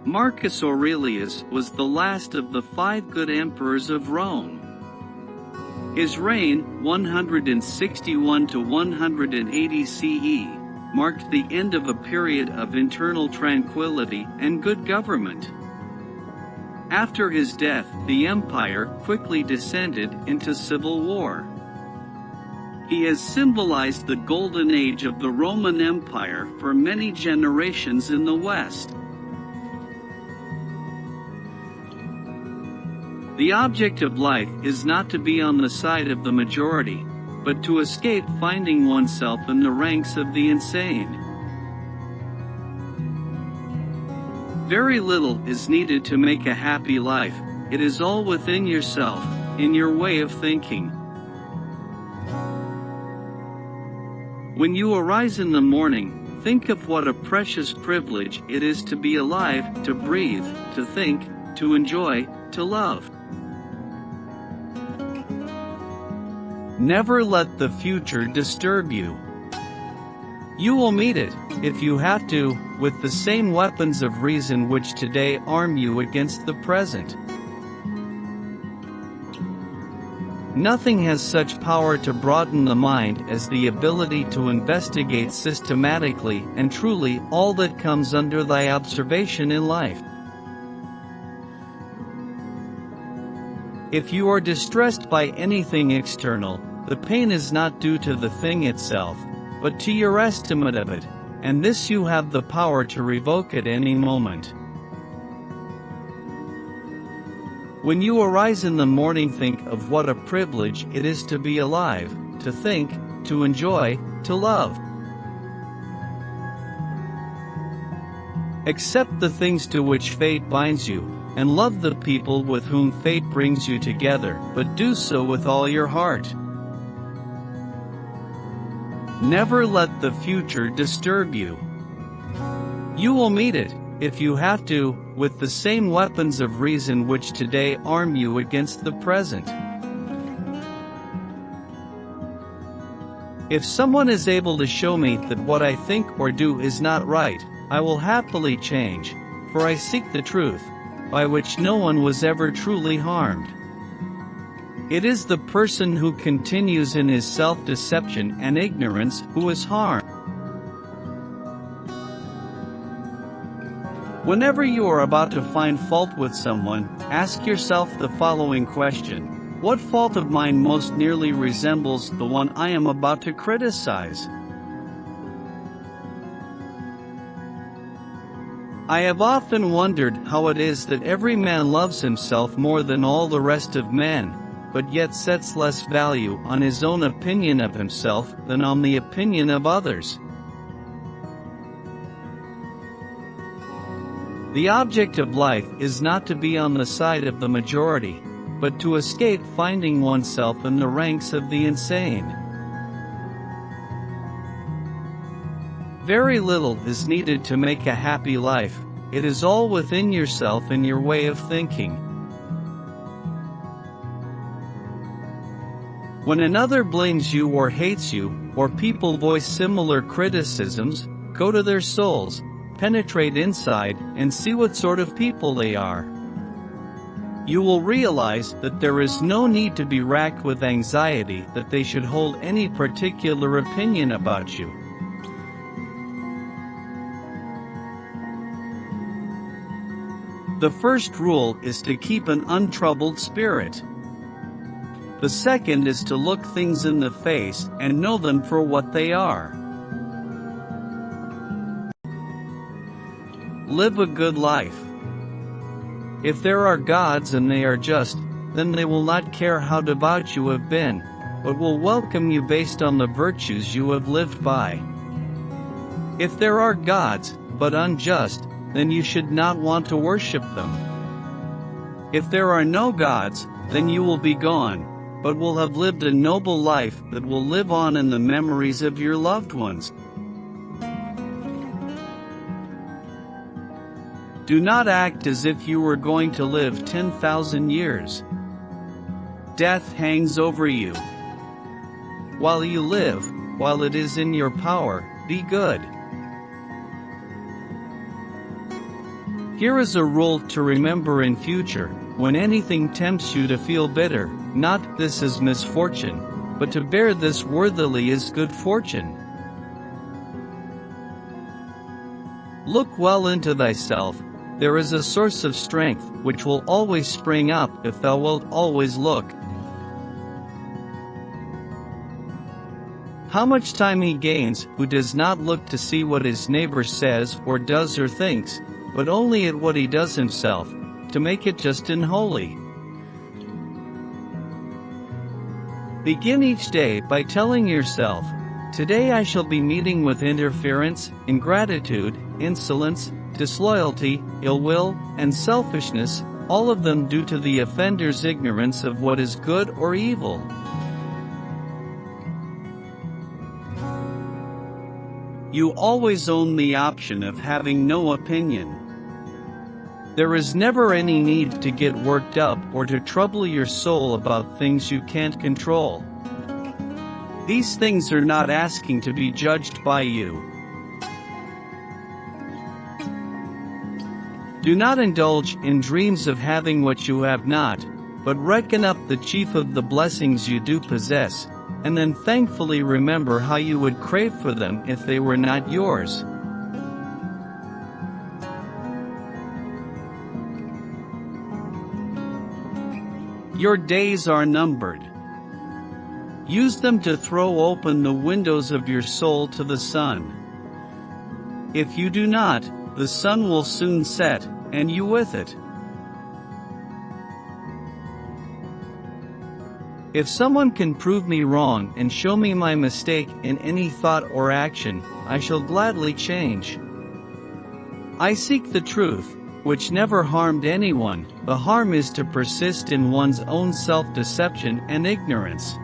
Marcus Aurelius was the last of the 5 good emperors of Rome. His reign, 161 to 180 CE, marked the end of a period of internal tranquility and good government. After his death, the empire quickly descended into civil war. He has symbolized the golden age of the Roman Empire for many generations in the West. The object of life is not to be on the side of the majority, but to escape finding oneself in the ranks of the insane. Very little is needed to make a happy life. It is all within yourself, in your way of thinking. When you arise in the morning, think of what a precious privilege it is to be alive, to breathe, to think, to enjoy, to love. Never let the future disturb you. You will meet it, if you have to, with the same weapons of reason which today arm you against the present. Nothing has such power to broaden the mind as the ability to investigate systematically and truly all that comes under thy observation in life. If you are distressed by anything external, the pain is not due to the thing itself, but to your estimate of it, and this you have the power to revoke at any moment. When you arise in the morning, think of what a privilege it is to be alive, to think, to enjoy, to love. Accept the things to which fate binds you, and love the people with whom fate brings you together, but do so with all your heart. Never let the future disturb you. You will meet it, if you have to, with the same weapons of reason which today arm you against the present. If someone is able to show me that what I think or do is not right, I will happily change, for I seek the truth, by which no one was ever truly harmed. It is the person who continues in his self-deception and ignorance who is harmed. Whenever you are about to find fault with someone, ask yourself the following question: what fault of mine most nearly resembles the one I am about to criticize? I have often wondered how it is that every man loves himself more than all the rest of men, but yet sets less value on his own opinion of himself than on the opinion of others. The object of life is not to be on the side of the majority, but to escape finding oneself in the ranks of the insane. Very little is needed to make a happy life. It is all within yourself in your way of thinking. When another blames you or hates you, or people voice similar criticisms, go to their souls, penetrate inside, and see what sort of people they are. You will realize that there is no need to be racked with anxiety that they should hold any particular opinion about you. The first rule is to keep an untroubled spirit. The second is to look things in the face and know them for what they are. Live a good life. If there are gods and they are just, then they will not care how devout you have been, but will welcome you based on the virtues you have lived by. If there are gods, but unjust, then you should not want to worship them. If there are no gods, then you will be gone, but will have lived a noble life that will live on in the memories of your loved ones. Do not act as if you were going to live 10,000 years. Death hangs over you. While you live, while it is in your power, be good. Here is a rule to remember in future: when anything tempts you to feel bitter, not "this is misfortune," but to bear this worthily is good fortune. Look well into thyself. There is a source of strength, which will always spring up if thou wilt always look. How much time he gains who does not look to see what his neighbor says or does or thinks, but only at what he does himself, to make it just and holy. Begin each day by telling yourself, "Today I shall be meeting with interference, ingratitude, insolence, disloyalty, ill will, and selfishness, all of them due to the offender's ignorance of what is good or evil." You always own the option of having no opinion. There is never any need to get worked up or to trouble your soul about things you can't control. These things are not asking to be judged by you. Do not indulge in dreams of having what you have not, but reckon up the chief of the blessings you do possess, and then thankfully remember how you would crave for them if they were not yours. Your days are numbered. Use them to throw open the windows of your soul to the sun. If you do not, the sun will soon set, and you with it. If someone can prove me wrong and show me my mistake in any thought or action, I shall gladly change. I seek the truth, which never harmed anyone. The harm is to persist in one's own self-deception and ignorance.